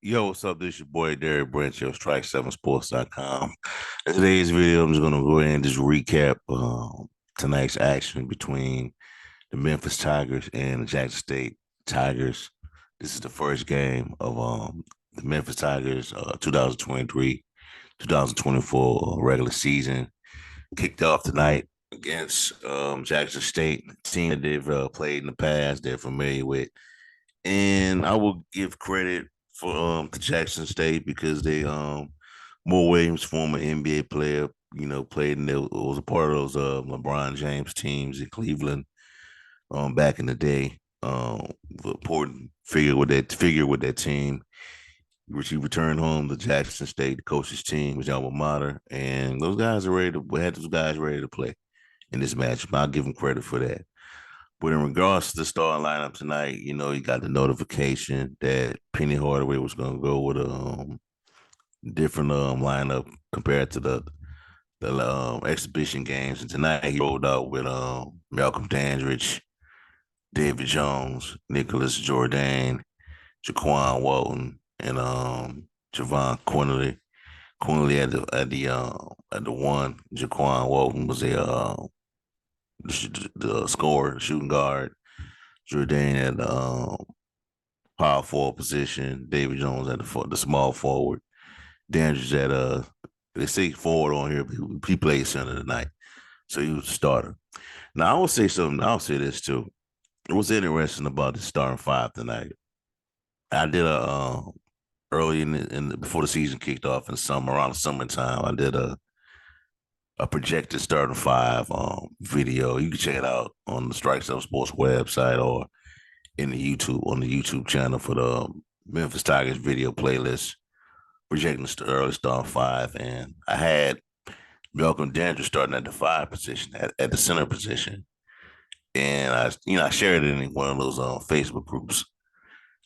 Yo, what's up? This is your boy Derek Branch of Strike7Sports.com. In today's video, I'm just gonna go ahead and just recap tonight's action between the Memphis Tigers and the Jackson State Tigers. This is the first game of the Memphis Tigers 2023-2024 regular season. Kicked off tonight against Jackson State, a team that they've played in the past, they're familiar with. And I will give credit for to Jackson State because they Mo Williams, former NBA player, played and was a part of those LeBron James teams in Cleveland back in the day. Important figure with that team, which he returned home to Jackson State, the coach's team, his alma mater, and those guys are ready to had those guys ready to play in this match. I'll give him credit for that. But in regards to the starting lineup tonight, you got the notification that Penny Hardaway was going to go with a different lineup compared to the exhibition games. And tonight he rolled out with Malcolm Dandridge, David Jones, Nicholas Jordan, Jaquan Walton, and Javon Quinley. Quinley at the one. Jaquan Walton was the scorer, shooting guard. Jordan at the power forward position. David Jones at the small forward. Dandridge at they say forward on here, but he played center tonight, so he was the starter. Now I will say something. I'll say this too. What's interesting about the starting five tonight? I did early before the season kicked off in summer around the summertime. I did a projected starting five video. You can check it out on the Strikes Up Sports website or in the YouTube on the YouTube channel for the Memphis Tigers video playlist, projecting the early starting five. And I had Malcolm Dandridge starting at the five position, at the center position. And I shared it in one of those Facebook groups,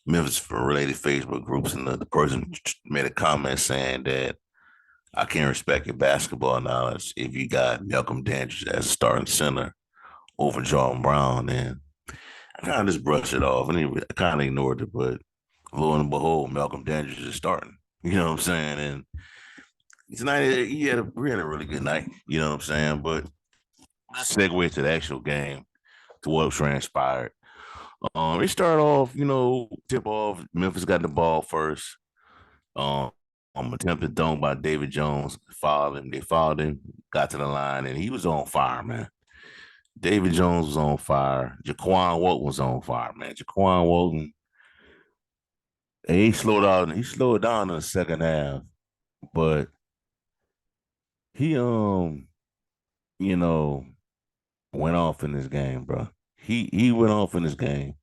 Memphis related Facebook groups, and the person made a comment saying that I can't respect your basketball knowledge if you got Malcolm Dandridge as a starting center over John Brown. And I kind of just brushed it off and I kind of ignored it. But lo and behold, Malcolm Dandridge is starting. You know what I'm saying? And tonight we had a really good night. You know what I'm saying? But let's segue to the actual game, to what transpired. It started off, tip off. Memphis got the ball first. Um, Attempted dunk by David Jones. Fouled him. They fouled him. Got to the line, and he was on fire, man. David Jones was on fire. Jaquan Walton was on fire, man. Jaquan Walton, he slowed down. He slowed down in the second half, but he you know, went off in this game, bro. He went off in this game.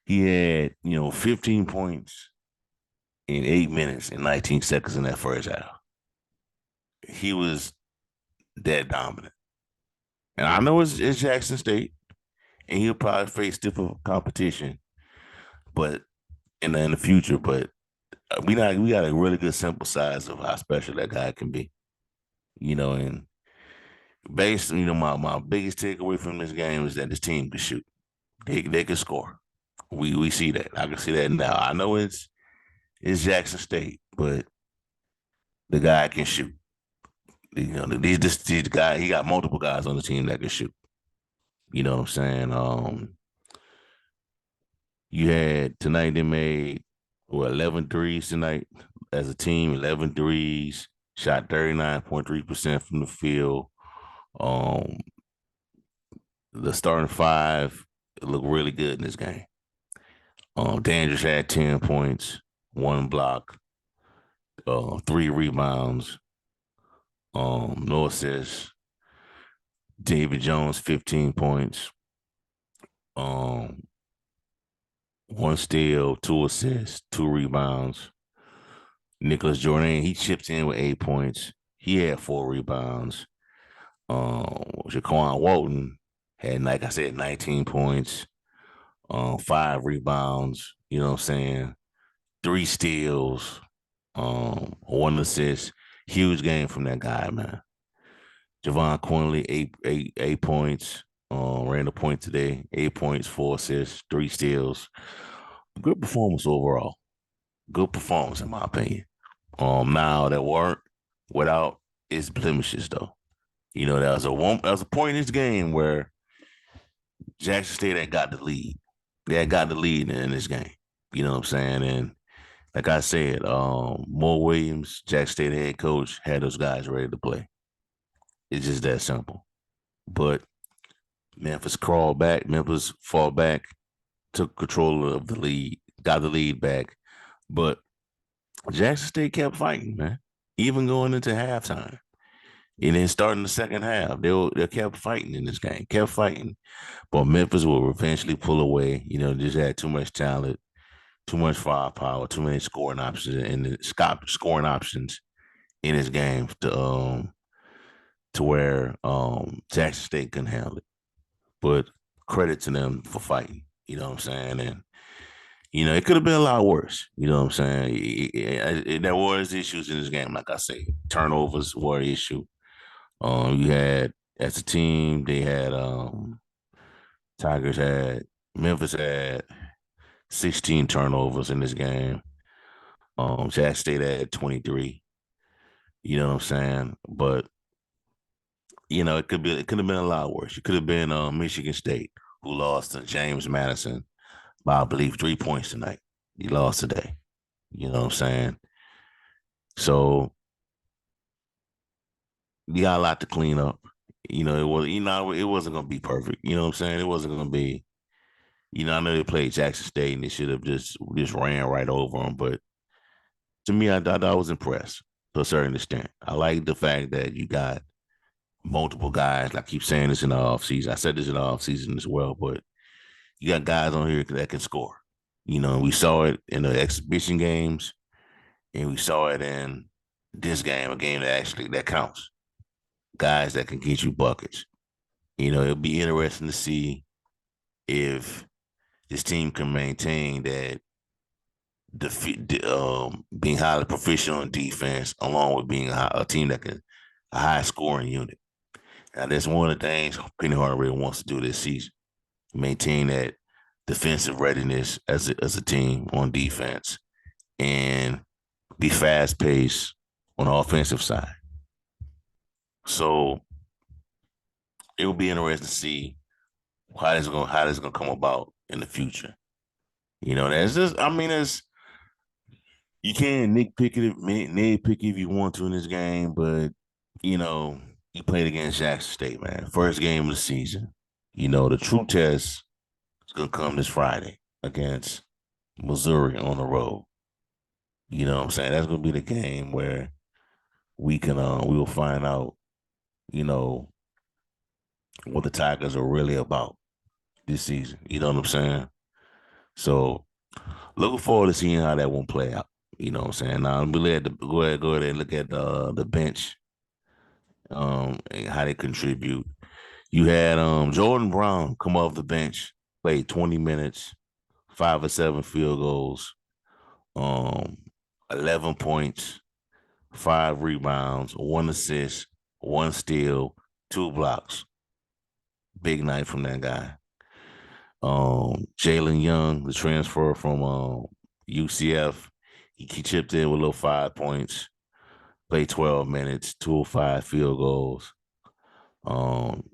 He had 15 points in 8 minutes and 19 seconds in that first half. He was that dominant. And I know it's Jackson State, and he'll probably face different competition, but in the future. But we got a really good sample size of how special that guy can be. And based, my biggest takeaway from this game is that this team can shoot. They can score. We see that. I can see that now. I know it's Jackson State, but the guy can shoot. This guy, he got multiple guys on the team that can shoot. You know what I'm saying? You had tonight they made 11 threes tonight as a team, 11 threes, shot 39.3% from the field. Um, the starting five looked really good in this game. Dandridge had 10 points, one block, three rebounds, no assists. David Jones, 15 points, um, one steal, two assists, two rebounds. Nicholas Jordan, he chipped in with 8 points. He had four rebounds. Jaquan Walton had, like I said, 19 points, five rebounds, you know what I'm saying? Three steals, one assist. Huge game from that guy, man. Javon Quinley, 8 points, ran a point today, 8 points, four assists, three steals. Good performance overall. Good performance, in my opinion. Now that weren't without its blemishes, though. There was a point in this game where Jackson State had got the lead. They had got the lead in this game. You know what I'm saying? And like I said, Mo Williams, Jackson State head coach, had those guys ready to play. It's just that simple. But Memphis crawled back. Memphis fought back, took control of the lead, got the lead back. But Jackson State kept fighting, man. Even going into halftime. And then starting the second half, they kept fighting in this game, kept fighting. But Memphis will eventually pull away. Just had too much talent, too much firepower, too many scoring options, and scoring options in this game to where Jackson State couldn't handle it. But credit to them for fighting. You know what I'm saying? And it could have been a lot worse. You know what I'm saying? There was issues in this game, like I say, turnovers were an issue. You had as a team, they had Tigers had Memphis had 16 turnovers in this game. Jack State had 23. You know what I'm saying? But it could have been a lot worse. It could have been Michigan State, who lost to James Madison by I believe 3 points tonight. He lost today. You know what I'm saying? So you got a lot to clean up. It wasn't gonna be perfect. You know what I'm saying? It wasn't gonna be. I know they played Jackson State and they should have just ran right over them. But to me, I was impressed to a certain extent. I like the fact that you got multiple guys. I keep saying this in the offseason. I said this in the offseason as well, but you got guys on here that can score. We saw it in the exhibition games, and we saw it in this game, a game that counts. Guys that can get you buckets. It'll be interesting to see if this team can maintain that being highly proficient on defense, along with being a team that can a high scoring unit. Now, that's one of the things Penny Hardaway wants to do this season: maintain that defensive readiness as a team on defense and be fast paced on the offensive side. So it will be interesting to see how this gonna come about in the future. That's just I mean, it's you can nitpick if you want to in this game, but you know, you played against Jackson State, man. First game of the season. The true test is gonna come this Friday against Missouri on the road. You know what I'm saying? That's gonna be the game where we will find out, you know, what the Tigers are really about this season. You know what I'm saying? So looking forward to seeing how that one play out. You know what I'm saying? Now I'm glad to go ahead and look at the bench, and how they contribute. You had Jordan Brown come off the bench, played 20 minutes, 5 or 7 field goals, um, 11 points, 5 rebounds, 1 assist, 1 steal, 2 blocks. Big night from that guy. Jalen Young, the transfer from UCF, he chipped in with a little 5 points, played 12 minutes, 2 of 5 field goals. Um,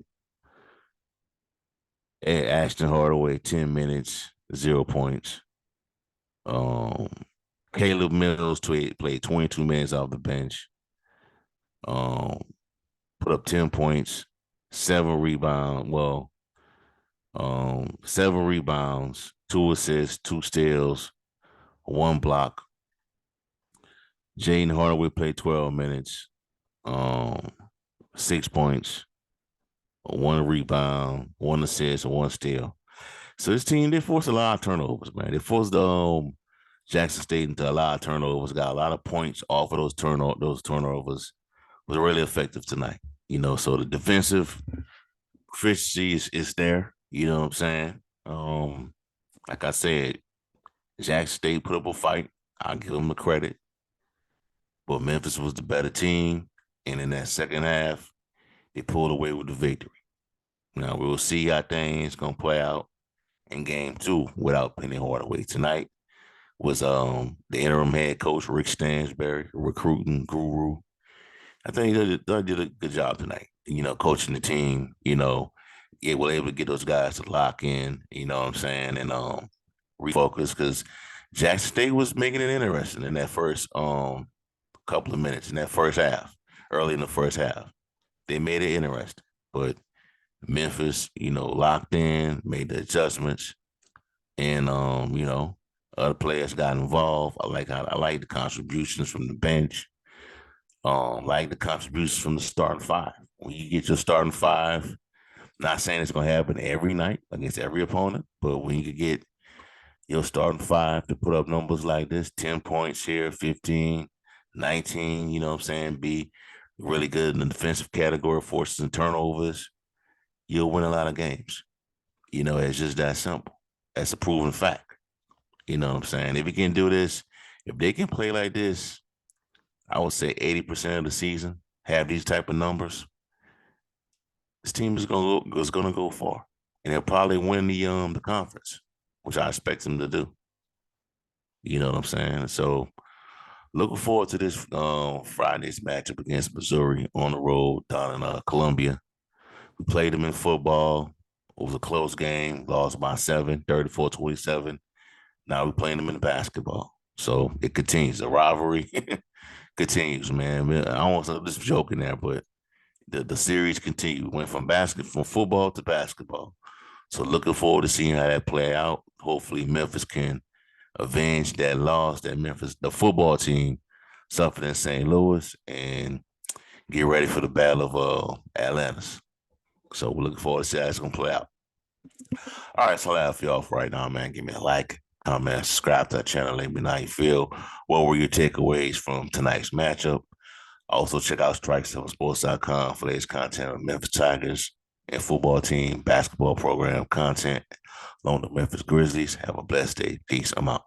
Ashton Hardaway, 10 minutes, 0 points. Um, Caleb Mills played 22 minutes off the bench. Um, Put up 10 points, 7 rebounds. 7 rebounds, 2 assists, 2 steals, 1 block. Jaden Hardaway played 12 minutes, um, 6 points, 1 rebound, 1 assist, and 1 steal. So this team, they forced a lot of turnovers, man. They forced Jackson State into a lot of turnovers, got a lot of points off of those turnovers. Was really effective tonight. So the defensive proficiency is there. You know what I'm saying? Like I said, Jackson State put up a fight. I'll give them the credit. But Memphis was the better team. And in that second half, they pulled away with the victory. Now we'll see how things gonna play out in game 2 without Penny Hardaway. Tonight, was the interim head coach Rick Stansberry, recruiting guru. I think they did a good job tonight. Coaching the team. Yeah, we're able to get those guys to lock in. You know what I'm saying, and refocus because Jackson State was making it interesting in that first couple of minutes in that first half, early in the first half. They made it interesting, but Memphis, locked in, made the adjustments, and other players got involved. I like the contributions from the bench. Like the contributions from the starting five. When you get your starting five, not saying it's gonna happen every night against every opponent, but when you get your starting five to put up numbers like this, 10 points here, 15, 19, you know what I'm saying, be really good in the defensive category, forces and turnovers, you'll win a lot of games. It's just that simple. That's a proven fact. You know what I'm saying? If you can do this, if they can play like this, I would say 80% of the season, have these type of numbers, this team is gonna go far. And they'll probably win the conference, which I expect them to do. You know what I'm saying? So looking forward to this Friday's matchup against Missouri on the road down in Columbia. We played them in football. It was a close game, lost by 7, 34-27. Now we're playing them in basketball. So it continues. The rivalry continues, man. I almost just joking there, but the series continues. Went from football to basketball. So looking forward to seeing how that play out. Hopefully Memphis can avenge that loss that the football team, suffered in St. Louis, and get ready for the battle of Atlantis. So we're looking forward to see how it's gonna play out. All right, so that's you off right now, man. Give me a like, comment, subscribe to the channel. Let me know how you feel. What were your takeaways from tonight's matchup? Also, check out strike7sports.com for latest content on Memphis Tigers and football team, basketball program content along the Memphis Grizzlies. Have a blessed day. Peace. I'm out.